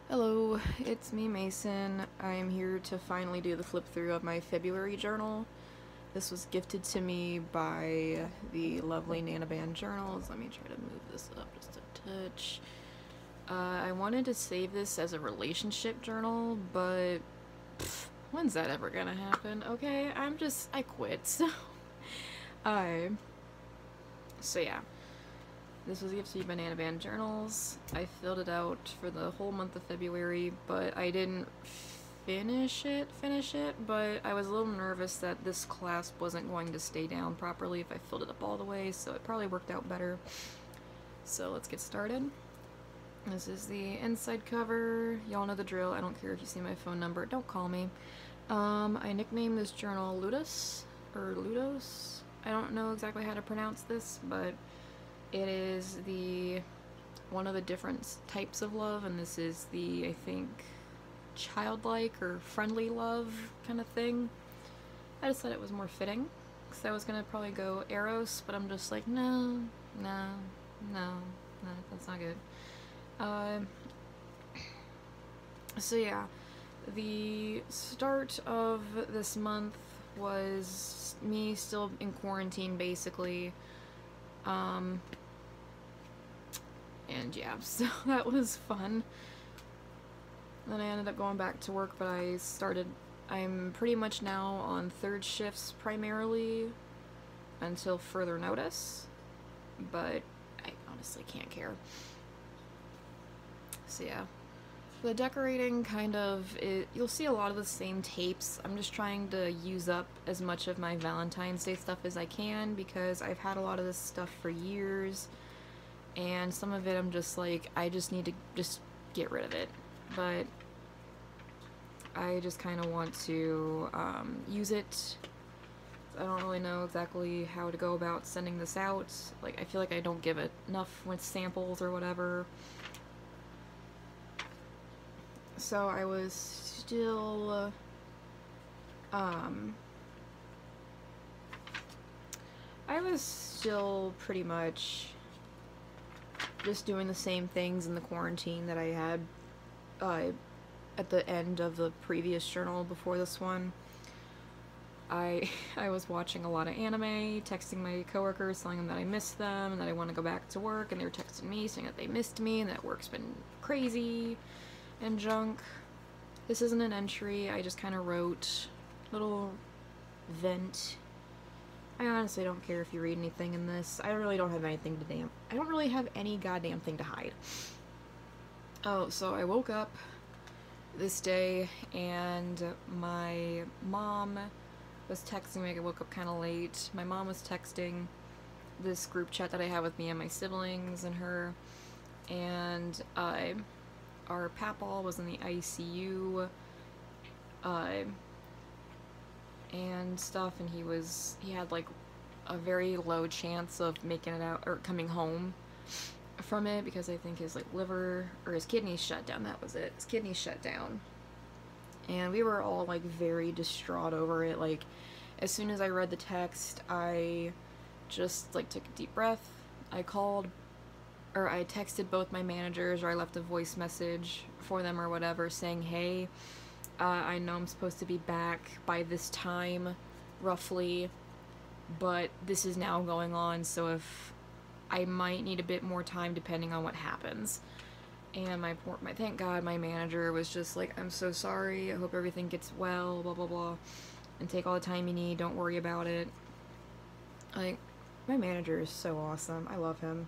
Hello, it's me, Mason. I'm here to finally do the flip through of my February journal. This was gifted to me by the lovely Nana Band Journals. Let me try to move this up just a touch. I wanted to save this as a relationship journal, but when's that ever gonna happen? Okay, I quit, uh, so yeah. This was gifted to me by Nana Band Journals. I filled it out for the whole month of February, but I didn't finish it, but I was a little nervous that this clasp wasn't going to stay down properly if I filled it up all the way, so it probably worked out better. So let's get started. This is the inside cover. Y'all know the drill. I don't care if you see my phone number. Don't call me. I nicknamed this journal Ludus, or Ludos. I don't know exactly how to pronounce this, but it is one of the different types of love, and this is the, I think, childlike or friendly love kind of thing. I just thought it was more fitting, because I was going to probably go Eros, but I'm just like, no, that's not good. So yeah, the start of this month was me still in quarantine, basically. And yeah, so that was fun. Then I ended up going back to work, but I'm pretty much now on third shifts primarily until further notice, but I honestly can't care. So yeah, the decorating you'll see a lot of the same tapes. I'm just trying to use up as much of my Valentine's Day stuff as I can, because I've had a lot of this stuff for years, and some of it I'm just like, I just need to just get rid of it. But I just kind of want to use it. I don't really know exactly how to go about sending this out. Like, I feel like I don't give it enough with samples or whatever. So I was still pretty much just doing the same things in the quarantine that I had at the end of the previous journal before this one. I was watching a lot of anime, texting my coworkers, telling them that I missed them and that I want to go back to work, and they were texting me saying that they missed me and that work's been crazy and junk. This isn't an entry, I just kind of wrote little vent. I honestly don't care if you read anything in this. I really don't have anything to I don't really have any goddamn thing to hide. Oh, so I woke up this day and my mom was texting me. I woke up kind of late. My mom was texting this group chat that I have with me and my siblings and her, and our papaw was in the ICU and stuff, and he had like a very low chance of making it out or coming home from it, because I think his like liver or his kidneys shut down. That was it. His kidneys shut down. And we were all like very distraught over it. Like, as soon as I read the text, I just like took a deep breath. I texted both my managers, or I left a voice message for them or whatever saying, hey, I know I'm supposed to be back by this time, roughly, but this is now going on, so if I might need a bit more time depending on what happens. And thank God my manager was just like, I'm so sorry, I hope everything gets well, blah blah blah, and take all the time you need, don't worry about it. Like, my manager is so awesome, I love him.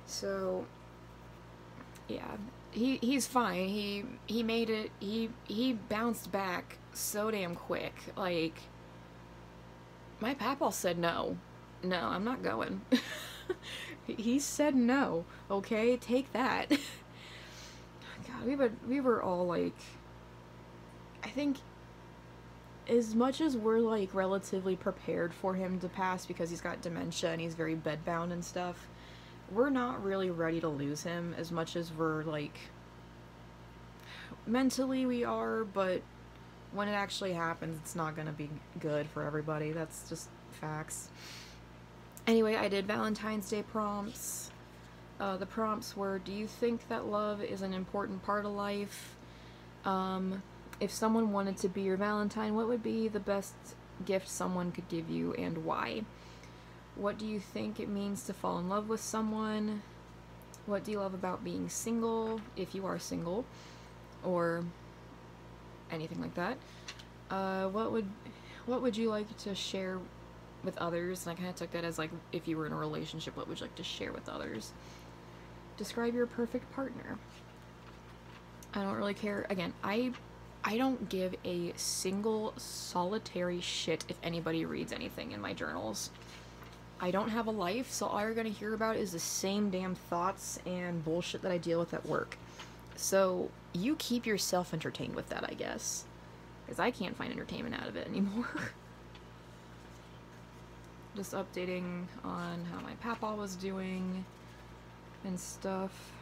So yeah, he's fine. He made it. He bounced back so damn quick. Like, my papaw said no, I'm not going. He said no. Okay, take that. God, we were all like, I think as much as we're like relatively prepared for him to pass because he's got dementia and he's very bedbound and stuff, we're not really ready to lose him as much as we're like, mentally we are, but when it actually happens, it's not gonna be good for everybody. That's just facts. Anyway, I did Valentine's Day prompts. The prompts were, do you think that love is an important part of life? If someone wanted to be your Valentine, what would be the best gift someone could give you and why? What do you think it means to fall in love with someone? What do you love about being single, if you are single, or anything like that? What would you like to share with others? And I kind of took that as like, if you were in a relationship, what would you like to share with others? Describe your perfect partner. I don't really care. Again, I don't give a single solitary shit if anybody reads anything in my journals. I don't have a life, so all you're gonna hear about is the same damn thoughts and bullshit that I deal with at work. So you keep yourself entertained with that, I guess. Because I can't find entertainment out of it anymore. Just updating on how my papa was doing and stuff.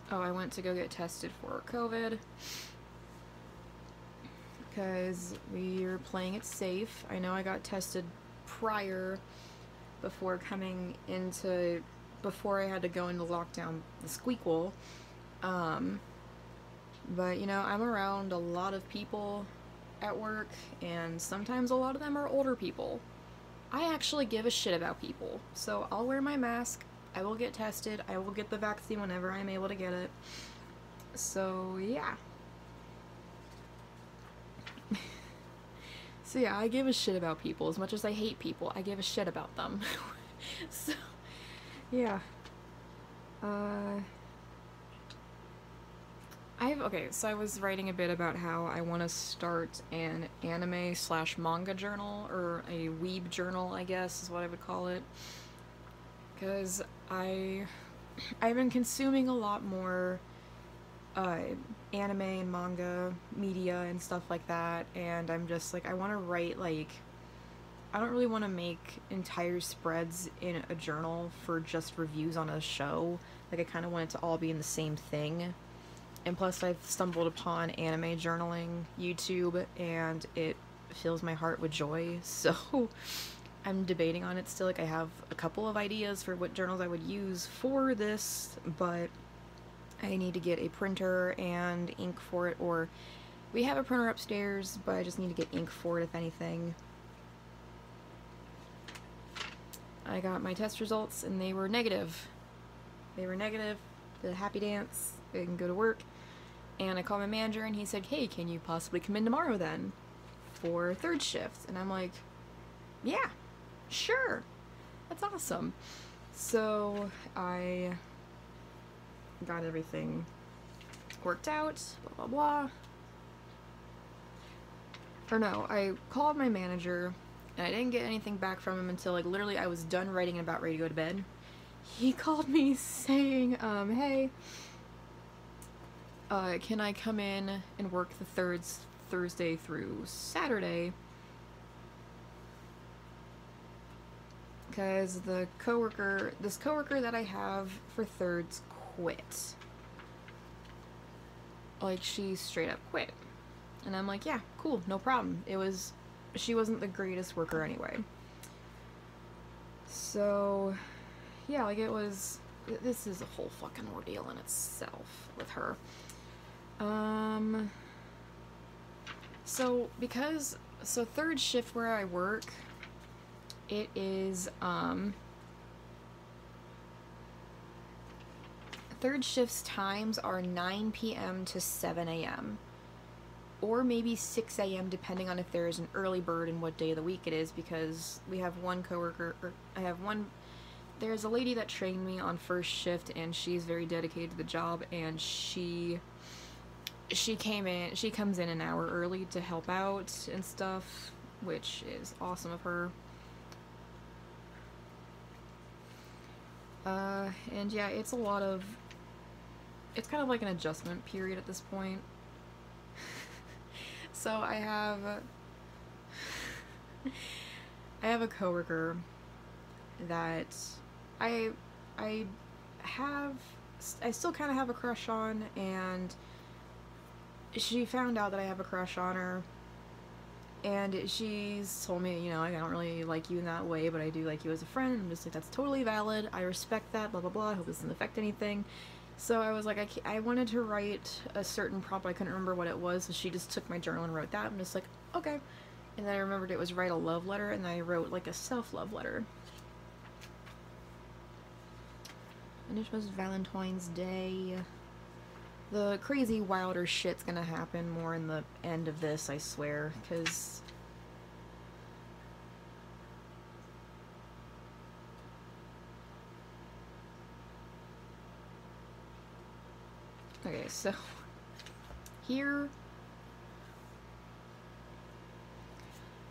Oh, I went to go get tested for COVID. Because we're playing it safe. I know I got tested prior, before I had to go into lockdown, the squeakquel. But, you know, I'm around a lot of people at work, and sometimes a lot of them are older people. I actually give a shit about people, so I'll wear my mask, I will get tested, I will get the vaccine whenever I'm able to get it. So, yeah. So yeah, I give a shit about people. As much as I hate people, I give a shit about them. So, yeah. So I was writing a bit about how I want to start an anime/manga journal, or a weeb journal, I guess is what I would call it. Because I've been consuming a lot more anime and manga media and stuff like that, and I'm just like, I want to write, like, I don't really want to make entire spreads in a journal for just reviews on a show. Like, I kind of want it to all be in the same thing. And plus, I've stumbled upon anime journaling YouTube, and it fills my heart with joy, so I'm debating on it still. Like, I have a couple of ideas for what journals I would use for this, but I need to get a printer and ink for it, or we have a printer upstairs, but I just need to get ink for it, if anything. I got my test results, and they were negative. They were negative. Did a happy dance. I can go to work. And I called my manager, and he said, hey, can you possibly come in tomorrow then for third shift? And I'm like, yeah, sure. That's awesome. So I got everything worked out, blah, blah, blah. Or no, I called my manager, and I didn't get anything back from him until, like, literally I was done writing and about ready to go to bed. He called me saying, hey, can I come in and work the thirds Thursday through Saturday? Because this coworker that I have for thirds quit. Like, she straight up quit. And I'm like, yeah, cool, no problem. She wasn't the greatest worker anyway. So, yeah, like, this is a whole fucking ordeal in itself with her. So third shift where I work, it is, third shift's times are 9 p.m. to 7 a.m. Or maybe 6 a.m. depending on if there's an early bird and what day of the week it is, because we have one coworker, there's a lady that trained me on first shift, and she's very dedicated to the job, and she comes in an hour early to help out and stuff, which is awesome of her. And yeah, it's kind of like an adjustment period at this point. So I have a coworker that I still kind of have a crush on, and she found out that I have a crush on her, and she's told me, you know, I don't really like you in that way, but I do like you as a friend. And I'm just like, that's totally valid. I respect that, blah, blah, blah. I hope this doesn't affect anything. So I was like, I wanted to write a certain prompt. I couldn't remember what it was, so she just took my journal and wrote that. I'm just like, okay. And then I remembered it was write a love letter, and I wrote like a self-love letter. And it was Valentine's Day. The crazy wilder shit's gonna happen more in the end of this, I swear, because... Okay, so... Here...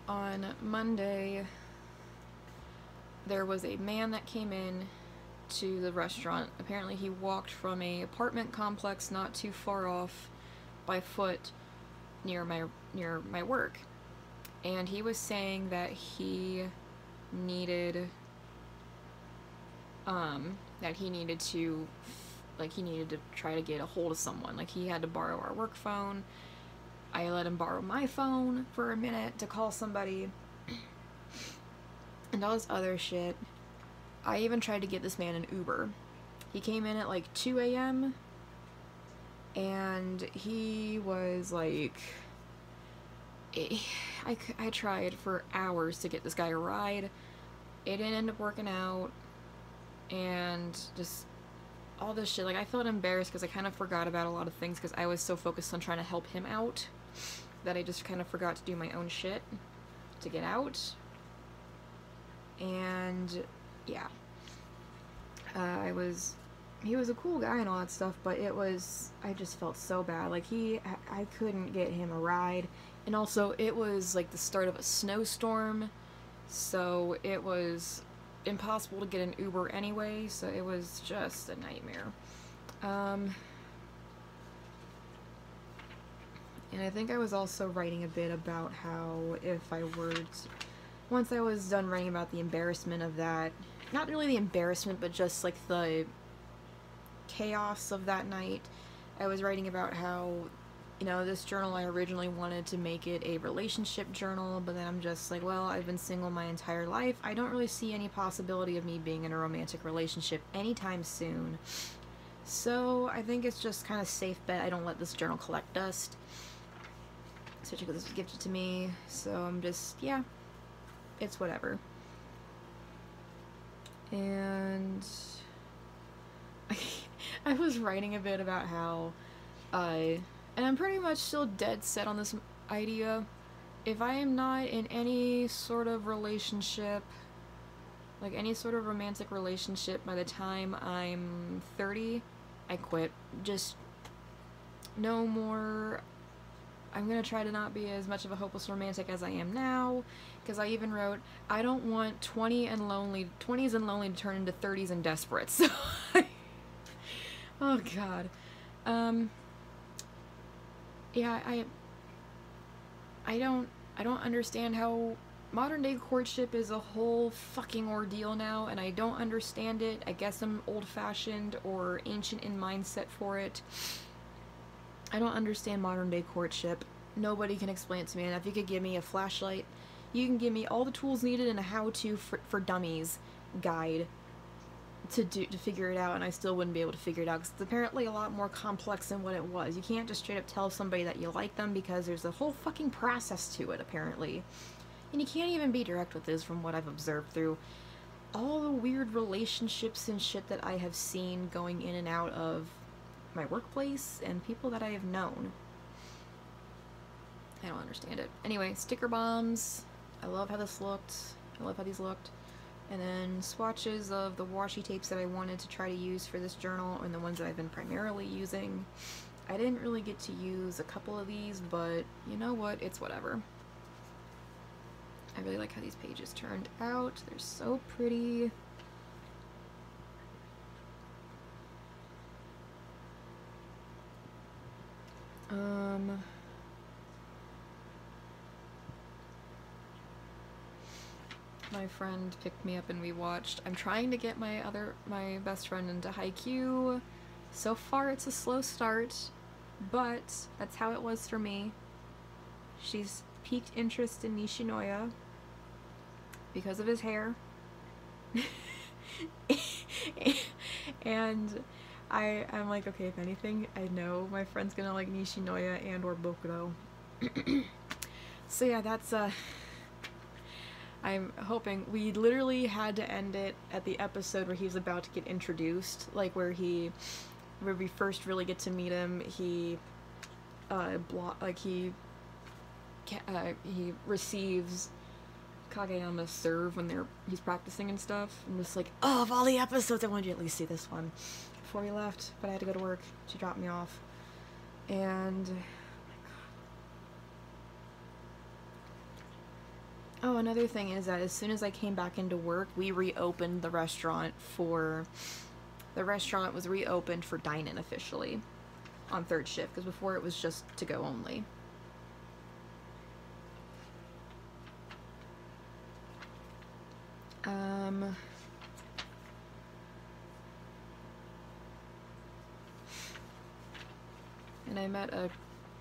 On Monday, there was a man that came in to the restaurant. Apparently he walked from a apartment complex not too far off by foot near my work. And he was saying that he needed to try to get a hold of someone. Like, he had to borrow our work phone. I let him borrow my phone for a minute to call somebody. And all this other shit. I even tried to get this man an Uber. He came in at like 2 a.m. and he was like... I tried for hours to get this guy a ride. It didn't end up working out. And just all this shit. Like, I felt embarrassed because I kind of forgot about a lot of things because I was so focused on trying to help him out that I just kind of forgot to do my own shit to get out. And yeah, he was a cool guy and all that stuff, but I just felt so bad. Like, I couldn't get him a ride, and also it was like the start of a snowstorm, so it was impossible to get an Uber anyway, so it was just a nightmare. And I think I was also writing a bit about how if I were to, once I was done writing about the embarrassment of that, not really the embarrassment, but just like the chaos of that night, I was writing about how, you know, this journal, I originally wanted to make it a relationship journal, but then I'm just like, well, I've been single my entire life. I don't really see any possibility of me being in a romantic relationship anytime soon. So I think it's just kind of safe bet I don't let this journal collect dust. Especially because this was gifted to me. So I'm just, yeah, it's whatever. And I was writing a bit about how and I'm pretty much still dead set on this idea. If I am not in any sort of relationship, like any sort of romantic relationship by the time I'm 30, I quit. Just no more. I'm gonna try to not be as much of a hopeless romantic as I am now, because I even wrote, I don't want 20s and lonely to turn into 30s and desperate. So, oh god. Yeah, I don't understand how modern day courtship is a whole fucking ordeal now, and I don't understand it. I guess I'm old-fashioned or ancient in mindset for it. I don't understand modern day courtship. Nobody can explain it to me, and if you could give me a flashlight, you can give me all the tools needed and a how-to for dummies guide to figure it out, and I still wouldn't be able to figure it out, because it's apparently a lot more complex than what it was. You can't just straight up tell somebody that you like them, because there's a whole fucking process to it, apparently. And you can't even be direct with this from what I've observed through all the weird relationships and shit that I have seen going in and out of my workplace and people that I have known. I don't understand it. Anyway, sticker bombs. I love how this looked. I love how these looked. And then swatches of the washi tapes that I wanted to try to use for this journal, and the ones that I've been primarily using. I didn't really get to use a couple of these, but you know what? It's whatever. I really like how these pages turned out. They're so pretty. My friend picked me up and we watched. I'm trying to get my best friend into Haikyuu. So far it's a slow start. But that's how it was for me. She's piqued interest in Nishinoya because of his hair. And I'm like, okay, if anything, I know my friend's gonna like Nishinoya and or Bokuro. So yeah, that's I'm hoping. We literally had to end it at the episode where he was about to get introduced, like where we first really get to meet him. He he receives Kageyama's serve when he's practicing and stuff. I'm just like, oh, of all the episodes, I wanted you to at least see this one before we left, but I had to go to work. She dropped me off, and oh, another thing is that as soon as I came back into work, we reopened the restaurant the restaurant was reopened for dine-in officially on third shift, because before it was just to go only. And I met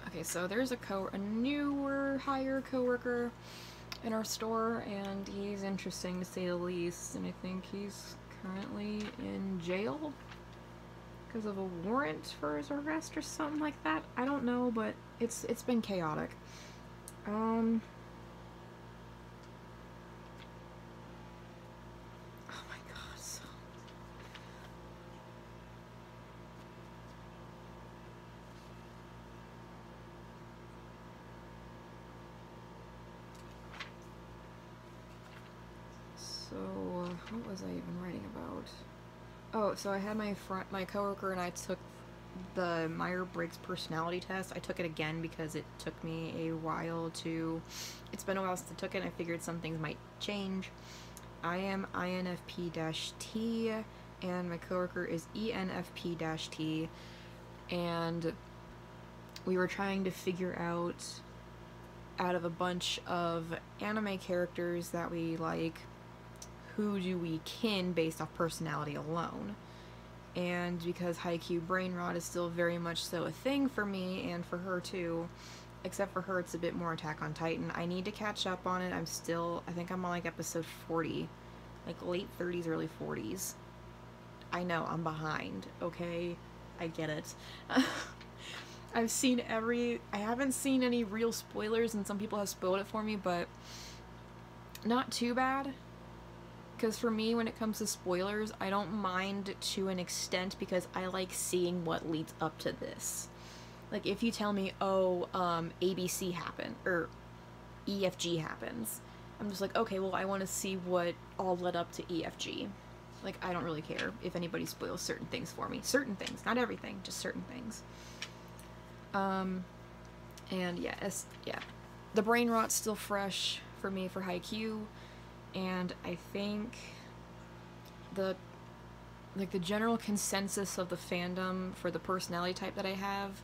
okay, so there's a newer, higher coworker in our store, and he's interesting to say the least, and I think he's currently in jail because of a warrant for his arrest or something like that. I don't know, but it's been chaotic. Oh my god, so what was I even writing about? Oh, so I had my coworker and I took the Meyer Briggs personality test. I took it again because it took me a while to. It's been a while since I took it, and I figured some things might change. I am INFP-T, and my coworker is ENFP-T, and we were trying to figure out of a bunch of anime characters that we like, who do we kin based off personality alone. And because Haikyuu brain rot is still very much so a thing for me, and for her too, except for her it's a bit more Attack on Titan. I need to catch up on it. I think I'm on like episode 40, like late 30s, early 40s. I know, I'm behind, okay? I get it. I haven't seen any real spoilers, and some people have spoiled it for me, but not too bad. Because for me, when it comes to spoilers, I don't mind to an extent, because I like seeing what leads up to this. Like, if you tell me, oh, ABC happened, or EFG happens, I'm just like, okay, well, I want to see what all led up to EFG. Like, I don't really care if anybody spoils certain things for me. Certain things, not everything, just certain things. And yeah, the brain rot's still fresh for me for Haikyuu. And I think the general consensus of the fandom for the personality type that I have,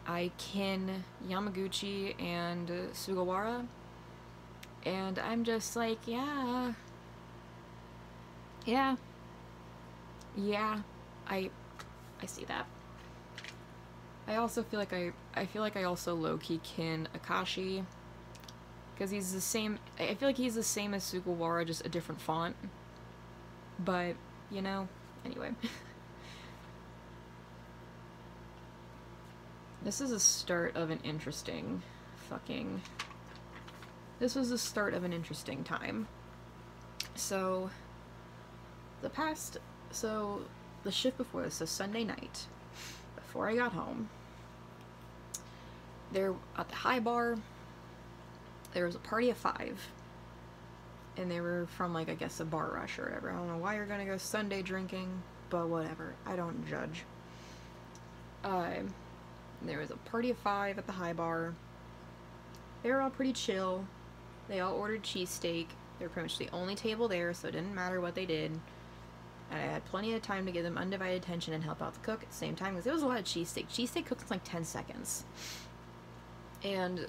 I kin Yamaguchi and Sugawara, and I'm just like, yeah, I see that. I also feel like I also low-key kin Akashi, because he's the same. I feel like he's the same as Sugawara, just a different font. But, you know, anyway. This is the start of an interesting This was the start of an interesting time. So, the shift before this, so Sunday night, before I got home, there, at the high bar, there was a party of 5, and they were from, like, I guess a bar rush or whatever. I don't know why you're gonna go Sunday drinking, but whatever. I don't judge. There was a party of 5 at the high bar. They were all pretty chill. They all ordered cheesesteak. They were pretty much the only table there, so it didn't matter what they did. And I had plenty of time to give them undivided attention and help out the cook at the same time, because it was a lot of cheesesteak. Cheesesteak cooks in like 10 seconds. And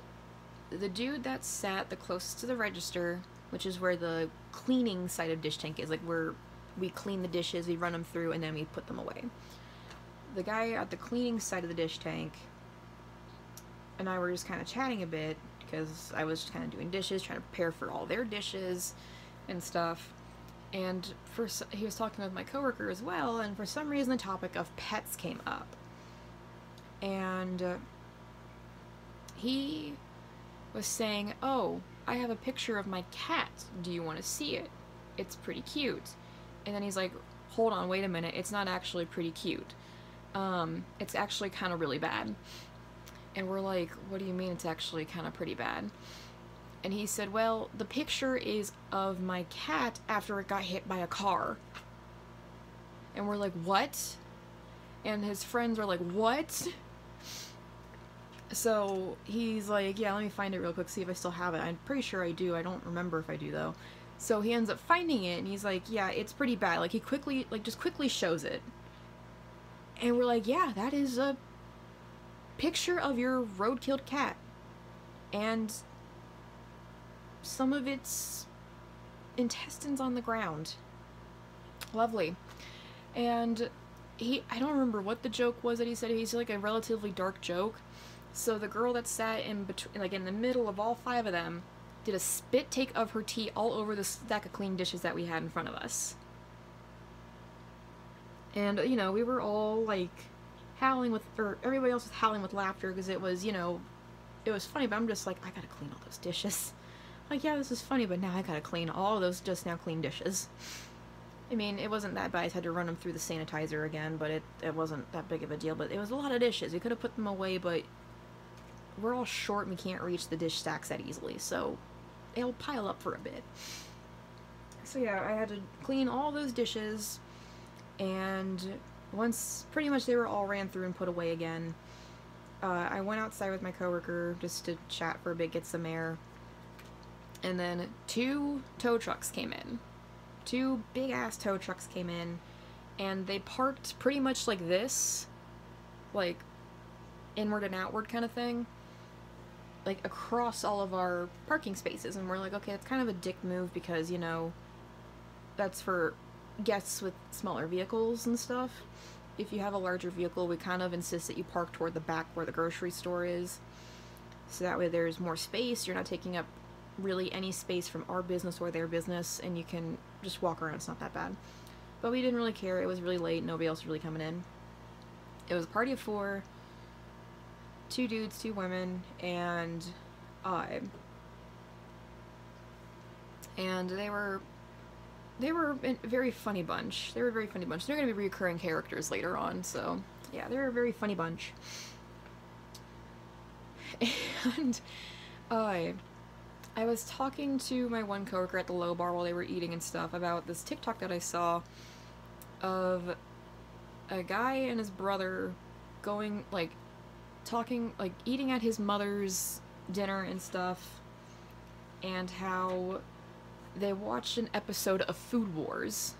the dude that sat the closest to the register, which is where the cleaning side of dish tank is, like where we clean the dishes, we run them through, and then we put them away. The guy at the cleaning side of the dish tank and I were just kind of chatting a bit, because I was just kind of doing dishes, trying to prepare for all their dishes and stuff. And he was talking with my coworker as well, and for some reason the topic of pets came up. And he was saying, oh, I have a picture of my cat. Do you want to see it? It's pretty cute. And then he's like, hold on, wait a minute. It's not actually pretty cute. It's actually kind of really bad. And we're like, what do you mean it's actually kind of pretty bad? And he said, well, the picture is of my cat after it got hit by a car. And we're like, what? And his friends are like, what? So he's like, yeah, let me find it real quick, see if I still have it. I'm pretty sure I do. I don't remember if I do, though. So he ends up finding it, and he's like, yeah, it's pretty bad. Like, he quickly, like, just quickly shows it. And we're like, yeah, that is a picture of your road-killed cat. And some of its intestines on the ground. Lovely. And I don't remember what the joke was that he said. He said, like, a relatively dark joke. So the girl that sat in between, like, in the middle of all 5 of them, did a spit take of her tea all over the stack of clean dishes that we had in front of us. And, you know, we were all, like, howling with, or everybody else was howling with laughter because it was, you know, it was funny, but I'm just like, I gotta clean all those dishes. Like, yeah, this is funny, but now I gotta clean all those just now clean dishes. I mean, it wasn't that bad. I just had to run them through the sanitizer again, but it wasn't that big of a deal. But it was a lot of dishes. We could have put them away, but we're all short and we can't reach the dish stacks that easily, so it'll pile up for a bit. So yeah, I had to clean all those dishes, and once pretty much they were all ran through and put away again, I went outside with my coworker just to chat for a bit, get some air, and then 2 tow trucks came in. 2 big-ass tow trucks came in, and they parked pretty much like this, like inward and outward kind of thing, like across all of our parking spaces. And we're like, okay, that's kind of a dick move because, you know, that's for guests with smaller vehicles and stuff. If you have a larger vehicle, we kind of insist that you park toward the back where the grocery store is, so that way there's more space. You're not taking up really any space from our business or their business, and you can just walk around. It's not that bad. But we didn't really care. It was really late. Nobody else was really coming in. It was a party of 4. 2 dudes, 2 women, and I. And they were a very funny bunch. They were a very funny bunch. They're going to be recurring characters later on, so yeah, they're a very funny bunch. And I was talking to my one coworker at the low bar while they were eating and stuff about this TikTok that I saw of a guy and his brother going, like, talking, like, eating at his mother's dinner and stuff, and how they watched an episode of Food Wars,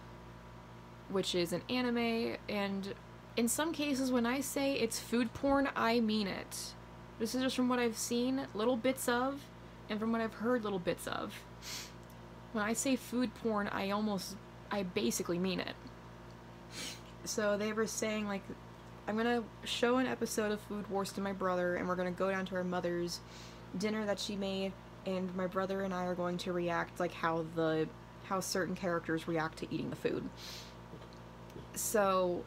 which is an anime, and in some cases when I say it's food porn, I mean it. This is just from what I've seen little bits of, and from what I've heard little bits of. When I say food porn, I basically mean it. So they were saying, like, I'm gonna show an episode of Food Wars to my brother, and we're gonna go down to our mother's dinner that she made, and my brother and I are going to react like how certain characters react to eating the food. So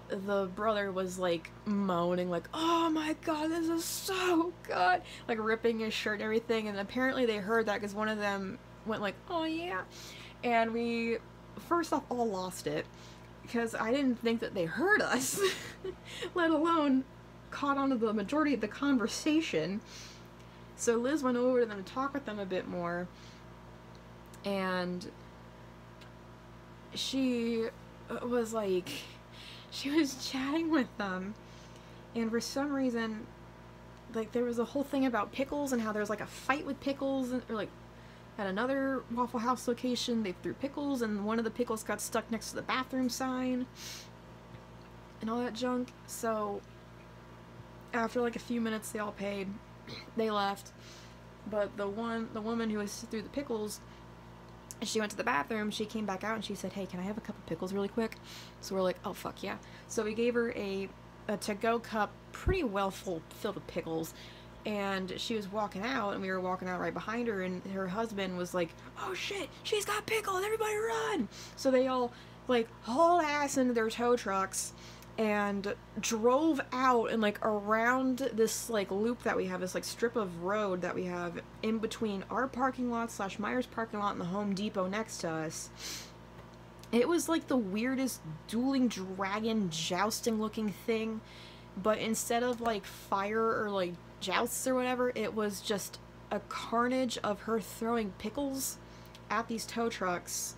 the brother was like moaning, like, oh my god, this is so good, like ripping his shirt and everything, and apparently they heard that because one of them went like, oh yeah, and we first off all lost it because I didn't think that they heard us, let alone caught on to the majority of the conversation. So Liz went over to them to talk with them a bit more, and she was like, she was chatting with them, and for some reason, like, there was a whole thing about pickles and how there was like a fight with pickles, or like at another Waffle House location they threw pickles and one of the pickles got stuck next to the bathroom sign and all that junk. So after like a few minutes they all paid, they left, but the woman who was through the pickles, she went to the bathroom, she came back out and she said, hey, can I have a cup of pickles really quick? So we're like, oh fuck yeah. So we gave her a to-go cup pretty well filled with pickles, and she was walking out, and we were walking out right behind her, and her husband was like, "Oh shit, she's got pickles, everybody run!" So they all, like, hauled ass into their tow trucks and drove out and, like, around this, like, loop that we have, this, like, strip of road that we have in between our parking lot / Meyer's parking lot and the Home Depot next to us. It was, like, the weirdest dueling dragon jousting looking thing, but instead of, like, fire or, like, jousts or whatever, it was just a carnage of her throwing pickles at these tow trucks,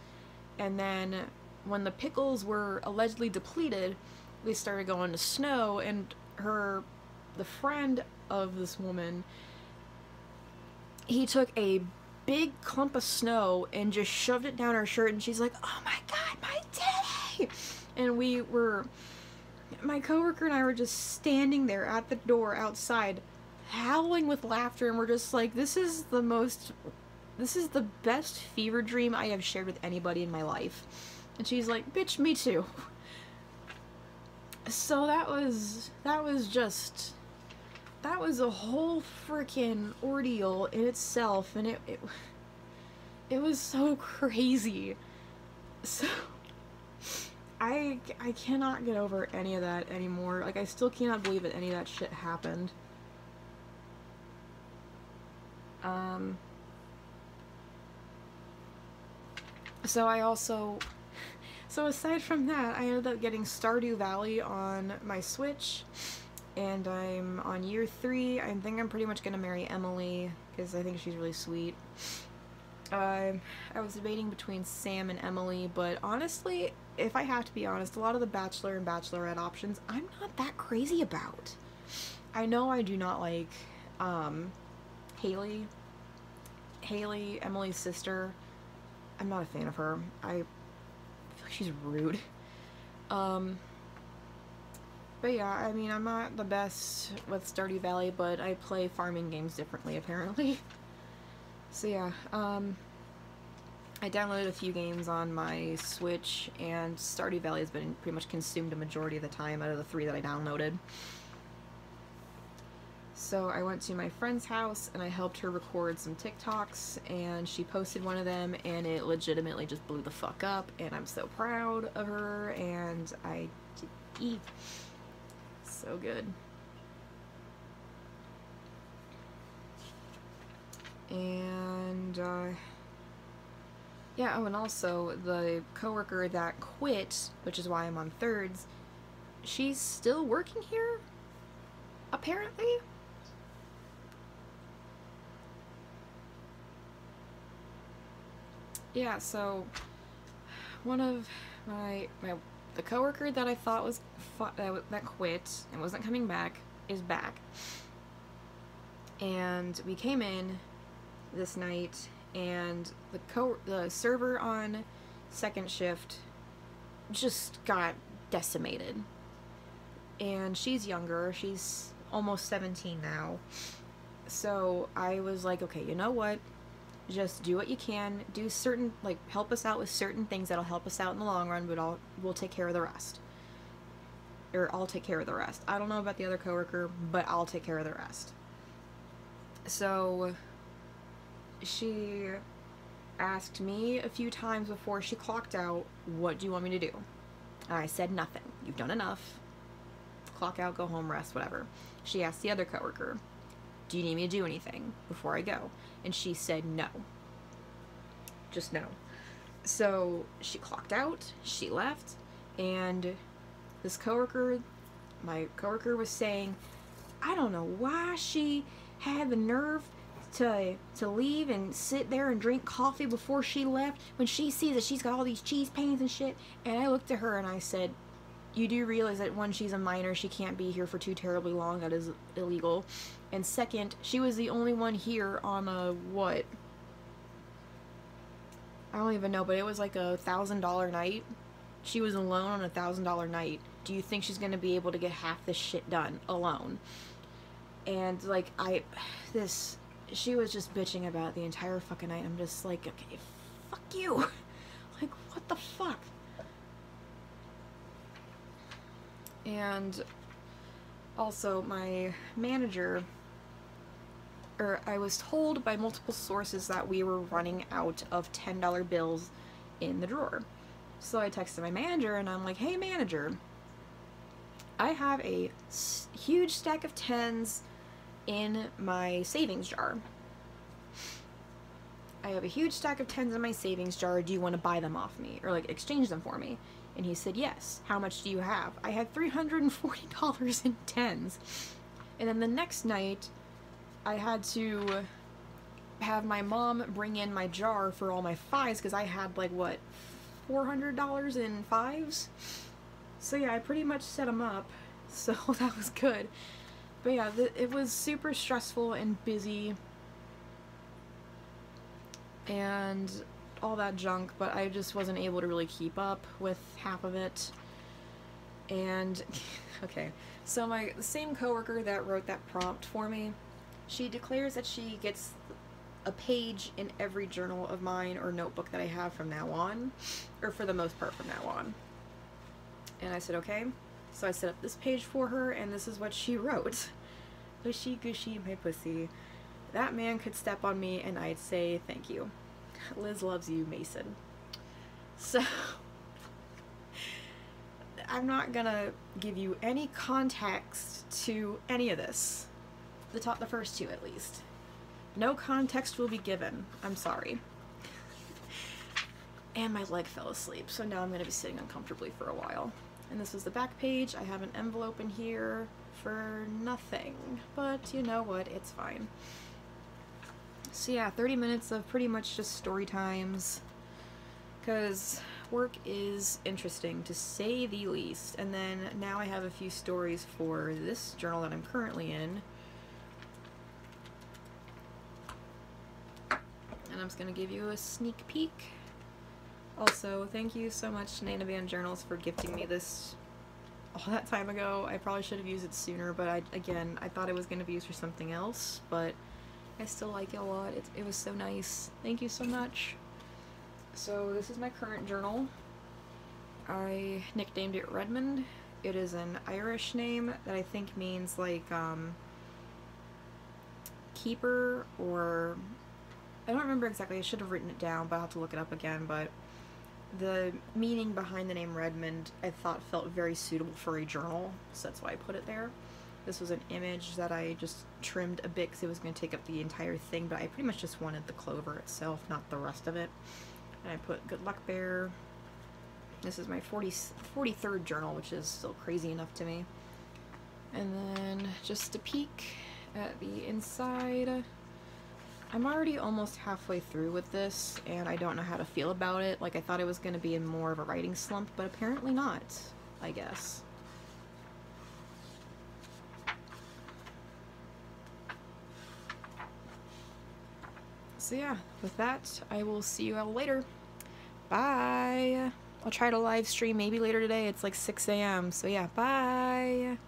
and then when the pickles were allegedly depleted, they started going to snow, and the friend of this woman, he took a big clump of snow and just shoved it down her shirt, and she's like, "Oh my god, my titty!" And my coworker and I were just standing there at the door outside, howling with laughter, and we're just like, this is the best fever dream I have shared with anybody in my life. And she's like, "Bitch, me too." So that was a whole freaking ordeal in itself, and it was so crazy. So I cannot get over any of that anymore. Like, I still cannot believe that any of that shit happened. So aside from that, I ended up getting Stardew Valley on my Switch, and I'm on year 3. I think I'm pretty much gonna marry Emily, because I think she's really sweet. I was debating between Sam and Emily, but honestly, if I have to be honest, a lot of the Bachelor and Bachelorette options I'm not that crazy about. I know I do not like Haley, Emily's sister. I'm not a fan of her. I feel like she's rude. But yeah, I mean, I'm not the best with Stardew Valley, but I play farming games differently, apparently. So yeah, I downloaded a few games on my Switch, and Stardew Valley has been pretty much consumed a majority of the time out of the 3 that I downloaded. So I went to my friend's house, and I helped her record some TikToks, and she posted one of them, and it legitimately just blew the fuck up, and I'm so proud of her, and I did eat. So good. And, yeah, oh, and also, the coworker that quit, which is why I'm on thirds, she's still working here? Apparently? Yeah, so, one of the coworker that I thought was, that quit and wasn't coming back, is back. And we came in this night, and the server on second shift just got decimated. And she's younger, she's almost 17 now. So I was like, okay, you know what? Just do what you can, do certain, like, help us out with certain things that'll help us out in the long run, but we'll take care of the rest. Or I'll take care of the rest. I don't know about the other coworker, but I'll take care of the rest. So she asked me a few times before she clocked out, "What do you want me to do?" And I said, "Nothing. You've done enough. Clock out, go home, rest, whatever." She asked the other coworker, "Do you need me to do anything before I go?" And she said no. Just no. So she clocked out, she left, and this coworker, my coworker, was saying, I don't know why she had the nerve to leave and sit there and drink coffee before she left when she sees that she's got all these cheese pains and shit. And I looked at her and I said, "You do realize that, one, she's a minor, she can't be here for too terribly long, that is illegal. And second, she was the only one here on a, what? I don't even know, but it was like a $1,000 night. She was alone on a $1,000 night. Do you think she's gonna be able to get half this shit done alone?" And, like, she was just bitching about it the entire fucking night. I'm just like, okay, fuck you. Like, what the fuck? And also, my manager, or I was told by multiple sources that we were running out of $10 bills in the drawer. So I texted my manager and I'm like, hey manager, I have a huge stack of 10s in my savings jar. I have a huge stack of 10s in my savings jar. Do you want to buy them off me? Or like exchange them for me? And he said, yes. How much do you have? I had $340 in 10s. And then the next night, I had to have my mom bring in my jar for all my 5s because I had like, what, $400 in 5s? So yeah, I pretty much set them up. So that was good. But yeah, it was super stressful and busy and all that junk, but I just wasn't able to really keep up with half of it. And okay, so the same coworker that wrote that prompt for me, she declares that she gets a page in every journal of mine or notebook that I have from now on, or for the most part from now on. And I said, okay. So I set up this page for her, and this is what she wrote. Gushy, gushy, my pussy. That man could step on me, and I'd say thank you. Liz loves you, Mason. So, I'm not gonna give you any context to any of this. The first two, at least. No context will be given. I'm sorry. And my leg fell asleep, so now I'm gonna be sitting uncomfortably for a while. And this is the back page. I have an envelope in here for nothing, but you know what, it's fine. So yeah, 30 minutes of pretty much just story times, because work is interesting to say the least. And then now I have a few stories for this journal that I'm currently in, and I'm just gonna give you a sneak peek. Also, thank you so much, Nana Van Journals, for gifting me this all that time ago. I probably should have used it sooner, but I thought it was going to be used for something else, but I still like it a lot. It was so nice. Thank you so much. So this is my current journal. I nicknamed it Redmond. It is an Irish name that I think means like keeper, or I don't remember exactly. I should have written it down, but I'll have to look it up again. But the meaning behind the name Redmond, I thought, felt very suitable for a journal, so that's why I put it there. This was an image that I just trimmed a bit because it was going to take up the entire thing, but I pretty much just wanted the clover itself, not the rest of it. And I put Good Luck Bear. This is my 43rd journal, which is still crazy enough to me. And then just a peek at the inside. I'm already almost halfway through with this, and I don't know how to feel about it. Like, I thought it was going to be in more of a writing slump, but apparently not, I guess. So yeah, with that, I will see you all later. Bye! I'll try to live stream maybe later today. It's like 6 a.m. So yeah, bye!